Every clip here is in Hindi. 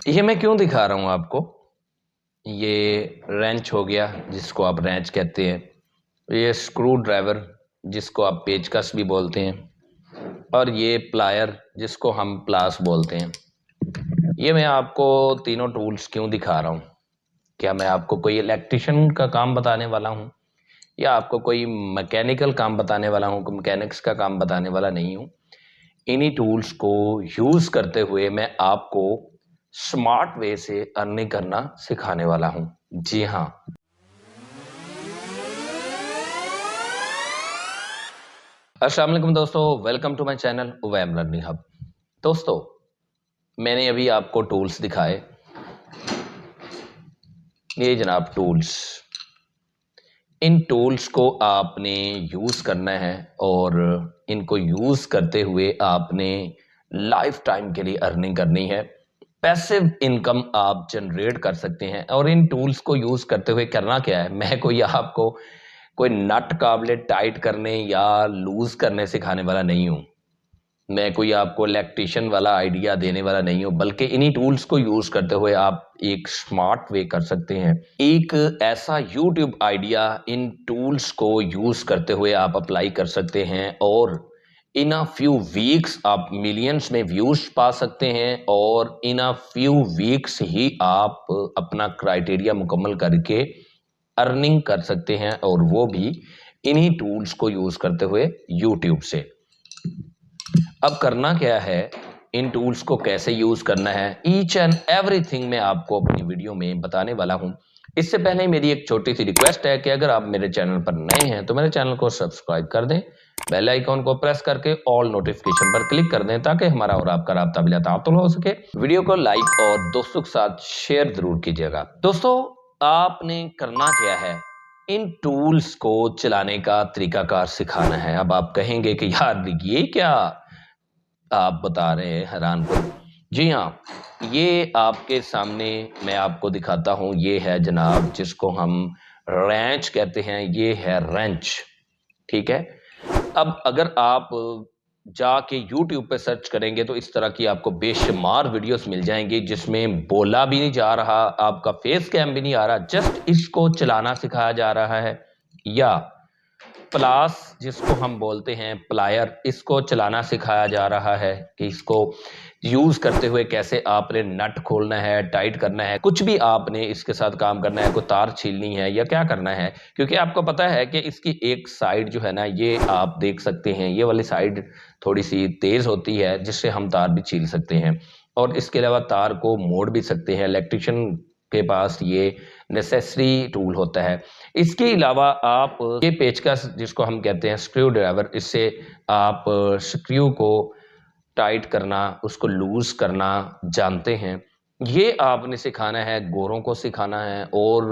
ये मैं क्यों दिखा रहा हूँ आपको। ये रेंच हो गया जिसको आप रेंच कहते हैं, ये स्क्रू ड्राइवर जिसको आप पेचकस भी बोलते हैं, और ये प्लायर जिसको हम प्लास बोलते हैं। ये मैं आपको तीनों टूल्स क्यों दिखा रहा हूँ। क्या मैं आपको कोई इलेक्ट्रिशियन का काम बताने वाला हूँ या आपको कोई मैकेनिकल काम बताने वाला हूँ, मैकेनिक्स का काम बताने वाला नहीं हूँ। इन्हीं टूल्स को यूज़ करते हुए मैं आपको स्मार्ट वे से अर्निंग करना सिखाने वाला हूं। जी हाँ, अस्सलाम वालेकुम दोस्तों, वेलकम टू माय चैनल उवैम लर्निंग हब। दोस्तों, मैंने अभी आपको टूल्स दिखाए। ये जनाब टूल्स, इन टूल्स को आपने यूज़ करना है और इनको यूज़ करते हुए आपने लाइफ टाइम के लिए अर्निंग करनी है। पैसिव इनकम आप जनरेट कर सकते हैं। और इन टूल्स को यूज़ करते हुए करना क्या है, मैं कोई आपको कोई नट काबले टाइट करने या लूज़ करने सिखाने वाला नहीं हूँ। मैं कोई आपको इलेक्ट्रिशियन वाला आइडिया देने वाला नहीं हूँ, बल्कि इन्हीं टूल्स को यूज़ करते हुए आप एक स्मार्ट वे कर सकते हैं। एक ऐसा यूट्यूब आइडिया इन टूल्स को यूज़ करते हुए आप अप्लाई कर सकते हैं और इन अ फ्यू वीक्स आप मिलियंस में व्यूज पा सकते हैं और इन अ फ्यू वीक्स ही आप अपना क्राइटेरिया मुकम्मल करके अर्निंग कर सकते हैं, और वो भी इन्हीं टूल्स को यूज़ करते हुए यूट्यूब से। अब करना क्या है, इन टूल्स को कैसे यूज करना है, ईच एंड एवरीथिंग मैं आपको अपनी वीडियो में बताने वाला हूं। इससे पहले मेरी एक छोटी सी रिक्वेस्ट है कि अगर आप मेरे चैनल पर नए हैं तो मेरे चैनल को सब्सक्राइब कर दें, बेल आइकॉन को प्रेस करके ऑल नोटिफिकेशन पर क्लिक कर दें ताकि हमारा और आपका राब्ता बिला तातुल हो सके। वीडियो को लाइक और दोस्तों के साथ शेयर जरूर कीजिएगा। दोस्तों, आपने करना क्या है, इन टूल्स को चलाने का तरीकाकार सिखाना है। अब आप कहेंगे कि यार ये क्या आप बता रहे हैं, हैरान कुन। जी हाँ, ये आपके सामने मैं आपको दिखाता हूँ। ये है जनाब जिसको हम रेंच कहते हैं, ये है रेंच। ठीक है। अब अगर आप जाके YouTube पे सर्च करेंगे तो इस तरह की आपको बेशुमार वीडियोस मिल जाएंगी जिसमें बोला भी नहीं जा रहा, आपका फेस कैम भी नहीं आ रहा, जस्ट इसको चलाना सिखाया जा रहा है। या प्लास जिसको हम बोलते हैं प्लायर, इसको चलाना सिखाया जा रहा है कि इसको यूज करते हुए कैसे आपने नट खोलना है, टाइट करना है, कुछ भी आपने इसके साथ काम करना है, कोई तार छीलनी है या क्या करना है। क्योंकि आपको पता है कि इसकी एक साइड जो है ना, ये आप देख सकते हैं, ये वाली साइड थोड़ी सी तेज होती है जिससे हम तार भी छील सकते हैं और इसके अलावा तार को मोड़ भी सकते हैं। इलेक्ट्रिशियन के पास ये नेसेसरी टूल होता है। इसके अलावा आप ये पेचकस जिसको हम कहते हैं स्क्रू ड्राइवर, इससे आप स्क्रू को टाइट करना, उसको लूज करना जानते हैं। ये आपने सिखाना है, गोरों को सिखाना है और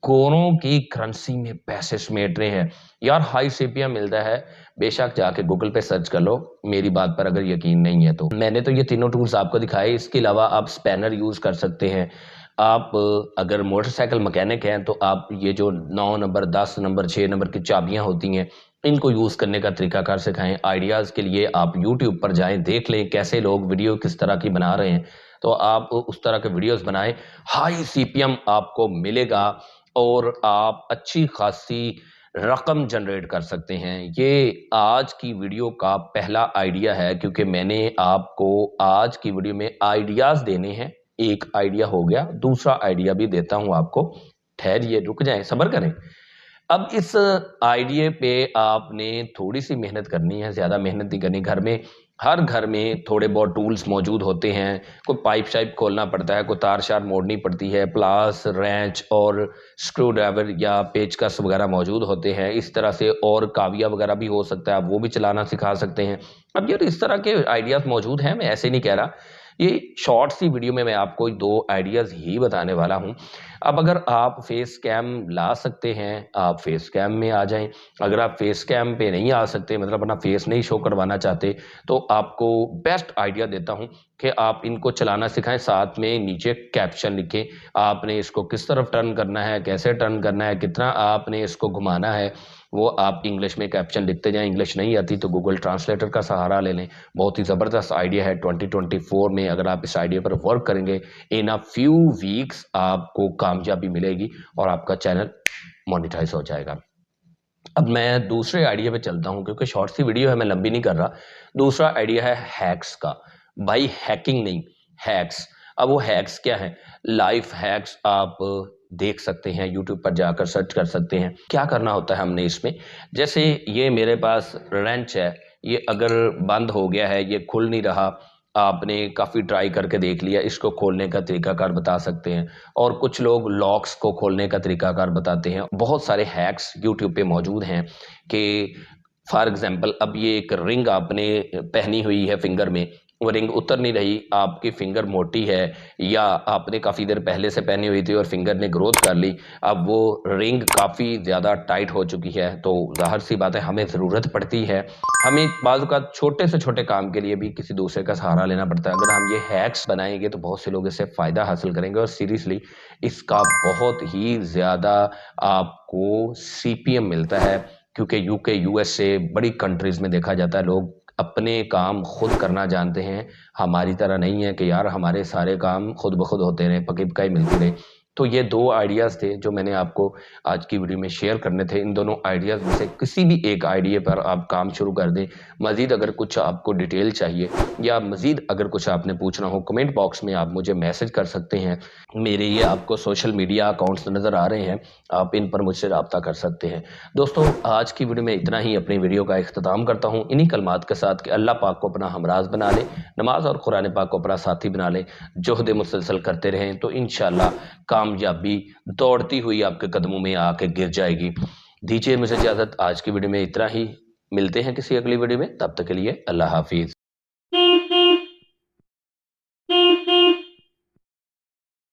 गोरों की करेंसी में पैसे समेटने हैं। यार हाई सीपीएम मिलता है, बेशक जाके गूगल पे सर्च कर लो, मेरी बात पर अगर यकीन नहीं है तो। मैंने तो ये तीनों टूल्स आपको दिखाए। इसके अलावा आप स्पैनर यूज कर सकते हैं। आप अगर मोटरसाइकिल मैकेनिक हैं तो आप ये जो 9 नंबर, 10 नंबर, 6 नंबर की चाबियां होती हैं, इनको यूज़ करने का तरीकाकार सिखाएं। आइडियाज़ के लिए आप यूट्यूब पर जाएं, देख लें कैसे लोग वीडियो किस तरह की बना रहे हैं, तो आप उस तरह के वीडियोस बनाएं। हाई सीपीएम आपको मिलेगा और आप अच्छी खासी रकम जनरेट कर सकते हैं। ये आज की वीडियो का पहला आइडिया है, क्योंकि मैंने आपको आज की वीडियो में आइडियाज़ देने हैं। एक आइडिया हो गया, दूसरा आइडिया भी देता हूं आपको। ठहरिए, रुक जाएं, सब्र करें। अब इस आइडिया पे आपने थोड़ी सी मेहनत करनी है, ज़्यादा मेहनत नहीं करनी। घर में, हर घर में थोड़े बहुत टूल्स मौजूद होते हैं। कोई पाइप शाइप खोलना पड़ता है, कोई तार शार मोड़नी पड़ती है, प्लास, रेंच और स्क्रू ड्राइवर या पेचकस वगैरह मौजूद होते हैं। इस तरह से और काविया वगैरह भी हो सकता है, आप वो भी चलाना सिखा सकते हैं। अब यार इस तरह के आइडियाज़ मौजूद हैं, मैं ऐसे नहीं कह रहा। ये शॉर्ट सी वीडियो में मैं आपको 2 आइडियाज़ ही बताने वाला हूँ। अब अगर आप फेस कैम ला सकते हैं, आप फेस कैम में आ जाएं। अगर आप फेस कैम पे नहीं आ सकते, मतलब अपना फेस नहीं शो करवाना चाहते, तो आपको बेस्ट आइडिया देता हूं कि आप इनको चलाना सिखाएं, साथ में नीचे कैप्शन लिखें। आपने इसको किस तरफ टर्न करना है, कैसे टर्न करना है, कितना आपने इसको घुमाना है, वो आप इंग्लिश में कैप्शन लिखते जाएं। इंग्लिश नहीं आती तो गूगल ट्रांसलेटर का सहारा ले लें। बहुत ही ज़बरदस्त आइडिया है। 2024 में अगर आप इस आइडिया पर वर्क करेंगे, इन अ फ्यू वीक्स आपको कामयाबी मिलेगी और आपका चैनल मोनेटाइज हो जाएगा। अब मैं दूसरे आइडिया पे चलता हूँ, क्योंकि शॉर्ट सी वीडियो है, मैं लंबी नहीं कर रहा। दूसरा आइडिया है हैक्स का। भाई हैकिंग नहीं, हैक्स। अब वो हैक्स क्या है? लाइफ हैक्स आप देख सकते हैं, यूट्यूब पर जाकर सर्च कर सकते हैं। क्या करना होता है हमने इसमें? जैसे ये मेरे पास रेंच है, ये अगर बंद हो गया है, ये खुल नहीं रहा, आपने काफ़ी ट्राई करके देख लिया, इसको खोलने का तरीकाकार बता सकते हैं। और कुछ लोग लॉक्स को खोलने का तरीकाकार बताते हैं। बहुत सारे हैक्स यूट्यूब पे मौजूद हैं कि फॉर एग्जांपल अब ये एक रिंग आपने पहनी हुई है फिंगर में, वो रिंग उतर नहीं रही, आपकी फिंगर मोटी है, या आपने काफ़ी देर पहले से पहनी हुई थी और फिंगर ने ग्रोथ कर ली, अब वो रिंग काफ़ी ज़्यादा टाइट हो चुकी है, तो ज़ाहिर सी बात है हमें ज़रूरत पड़ती है, हमें बाज़ औक़ात छोटे से छोटे काम के लिए भी किसी दूसरे का सहारा लेना पड़ता है। अगर हम ये हैक्स बनाएंगे तो बहुत से लोग इससे फ़ायदा हासिल करेंगे, और सीरियसली इसका बहुत ही ज़्यादा आपको सीपीएम मिलता है। क्योंकि यूके यूएसए बड़ी कंट्रीज़ में देखा जाता है लोग अपने काम खुद करना जानते हैं। हमारी तरह नहीं है कि यार हमारे सारे काम खुद ब खुद होते रहे, पकी पकाई मिलती रहे। तो ये दो आइडियाज़ थे जो मैंने आपको आज की वीडियो में शेयर करने थे। इन दोनों आइडियाज़ में से किसी भी एक आइडिया पर आप काम शुरू कर दें। मज़ीद अगर कुछ आपको डिटेल चाहिए या मज़ीद अगर कुछ आपने पूछना हो, कमेंट बॉक्स में आप मुझे मैसेज कर सकते हैं। मेरे ये आपको सोशल मीडिया अकाउंट्स नज़र आ रहे हैं, आप इन पर मुझसे रब्ता कर सकते हैं। दोस्तों आज की वीडियो में इतना ही, अपनी वीडियो का इख्तिताम करता हूँ इन्हीं कलमात के साथ कि अल्लाह पाक को अपना हमराज बना लें, नमाज और कुरान पाक को अपना साथी बना लें, जुहद मुसलसल करते रहें तो इंशाअल्लाह कामयाबी दौड़ती हुई आपके कदमों में आके गिर जाएगी। दीजिए मुझे इजाज़त, आज की वीडियो में इतना ही। मिलते हैं किसी अगली वीडियो में, तब तक के लिए अल्लाह हाफिज़।